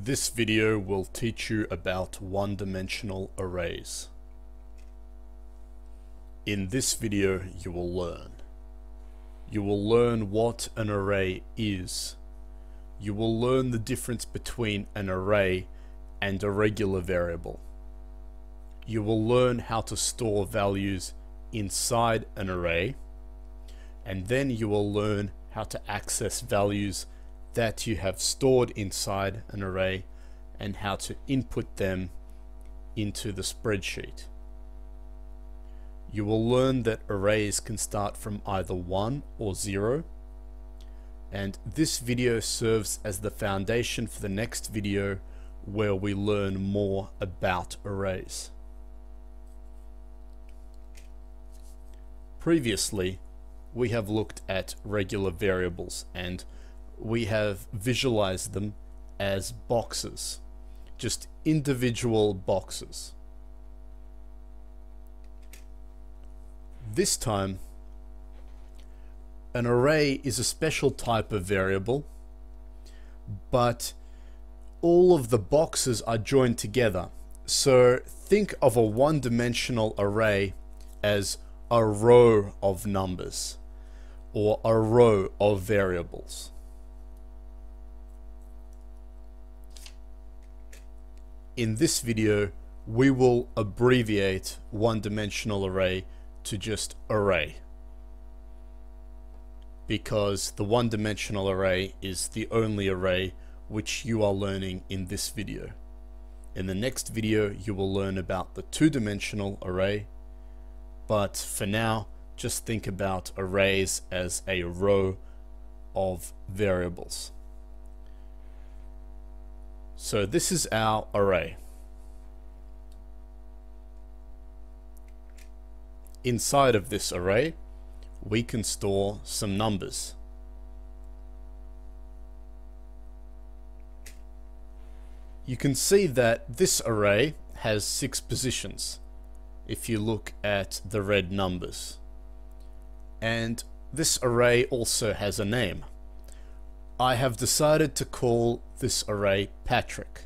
This video will teach you about one-dimensional arrays. In this video you will learn what an array is. You will learn the difference between an array and a regular variable. You will learn how to store values inside an array, and then you will learn how to access values that you have stored inside an array and how to input them into the spreadsheet. You will learn that arrays can start from either 1 or 0, and this video serves as the foundation for the next video where we learn more about arrays. Previously, we have looked at regular variables and we have visualized them as boxes, just individual boxes. This time, an array is a special type of variable, but all of the boxes are joined together. So think of a one-dimensional array as a row of numbers or a row of variables. In this video, we will abbreviate one-dimensional array to just array, because the one-dimensional array is the only array which you are learning in this video. In the next video, you will learn about the two-dimensional array, but for now, just think about arrays as a row of variables. So this is our array. Inside of this array, we can store some numbers. You can see that this array has 6 positions if you look at the red numbers. And this array also has a name. I have decided to call this array Patrick.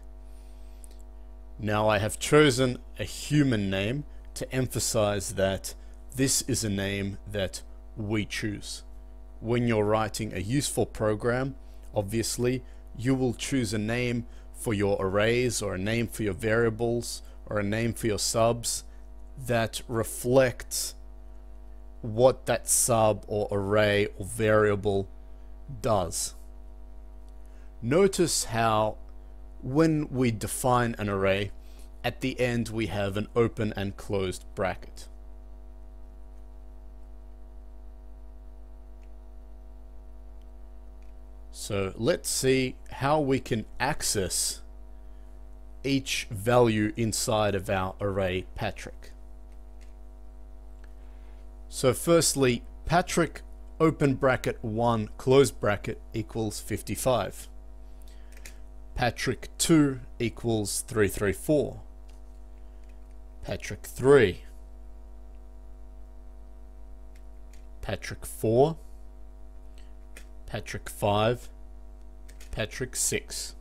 Now I have chosen a human name to emphasize that this is a name that we choose. When you're writing a useful program, obviously you will choose a name for your arrays or a name for your variables or a name for your subs that reflects what that sub or array or variable does. Notice how when we define an array, at the end we have an open and closed bracket. So let's see how we can access each value inside of our array Patrick. So firstly, Patrick open bracket 1 close bracket equals 55. Patrick 2 equals 334. Patrick 3. Patrick 4. Patrick 5. Patrick 6.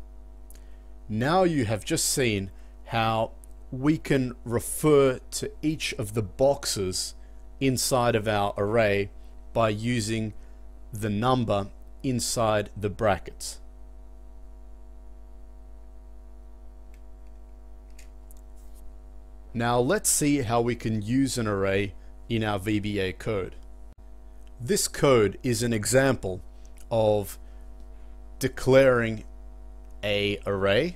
Now you have just seen how we can refer to each of the boxes inside of our array by using the number inside the brackets. Now let's see how we can use an array in our VBA code. This code is an example of declaring an array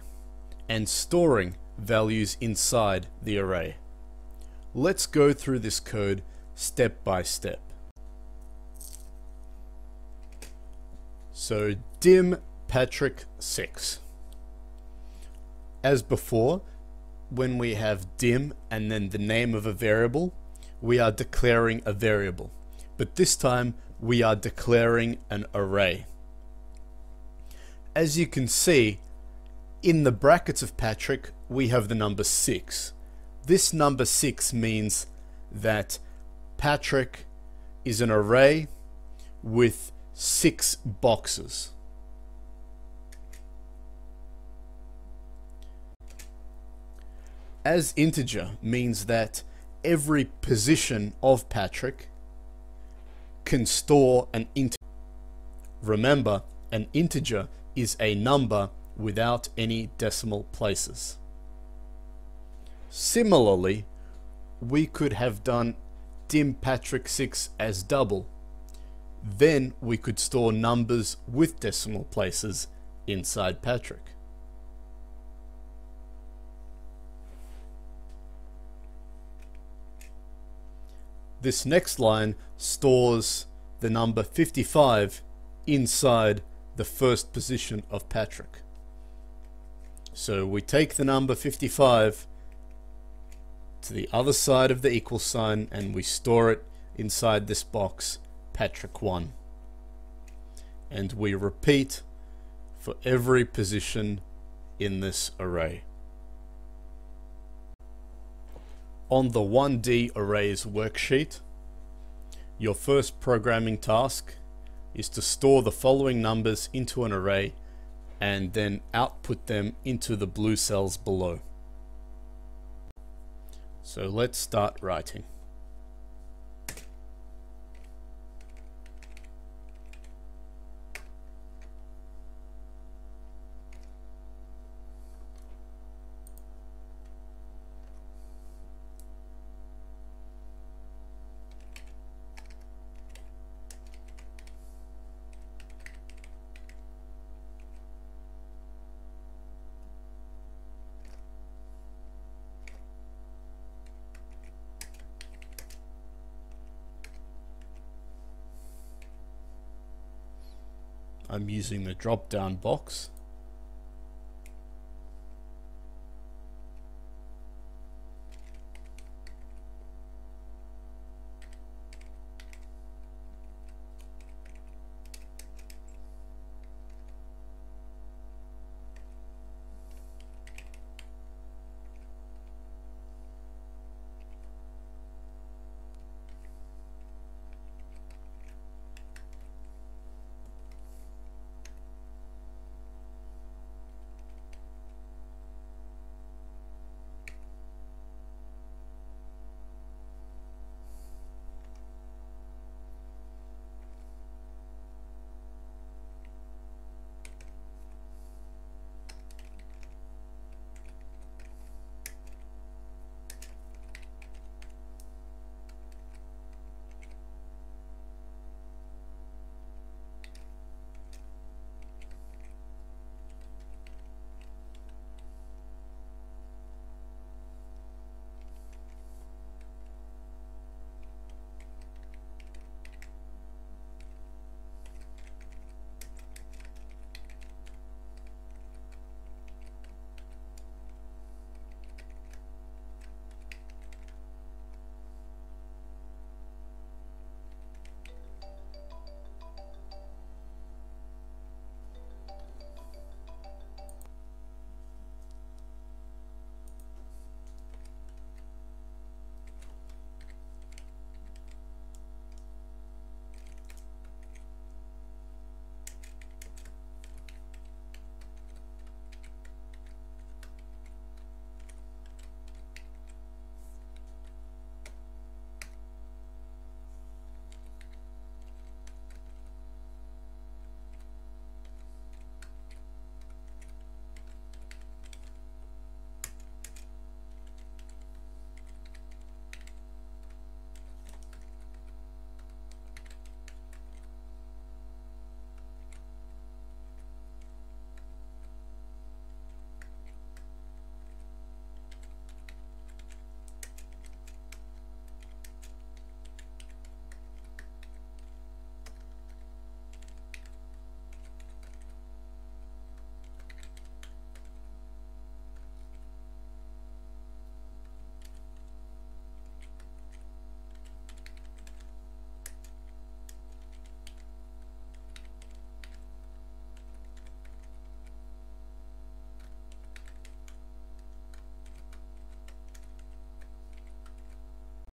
and storing values inside the array. Let's go through this code step by step. So dim Patrick 6. As before, when we have dim and then the name of a variable, we are declaring a variable. But this time we are declaring an array. As you can see, in the brackets of Patrick, we have the number 6. This number 6 means that Patrick is an array with 6 boxes. as integer means that every position of Patrick can store an integer. Remember, an integer is a number without any decimal places. Similarly, we could have done dim Patrick6 as double. Then we could store numbers with decimal places inside Patrick. This next line stores the number 55 inside the first position of Patrick. So we take the number 55 to the other side of the equal sign and we store it inside this box, Patrick1. And we repeat for every position in this array. On the 1D arrays worksheet, your first programming task is to store the following numbers into an array and then output them into the blue cells below. So let's start writing. I'm using the drop down box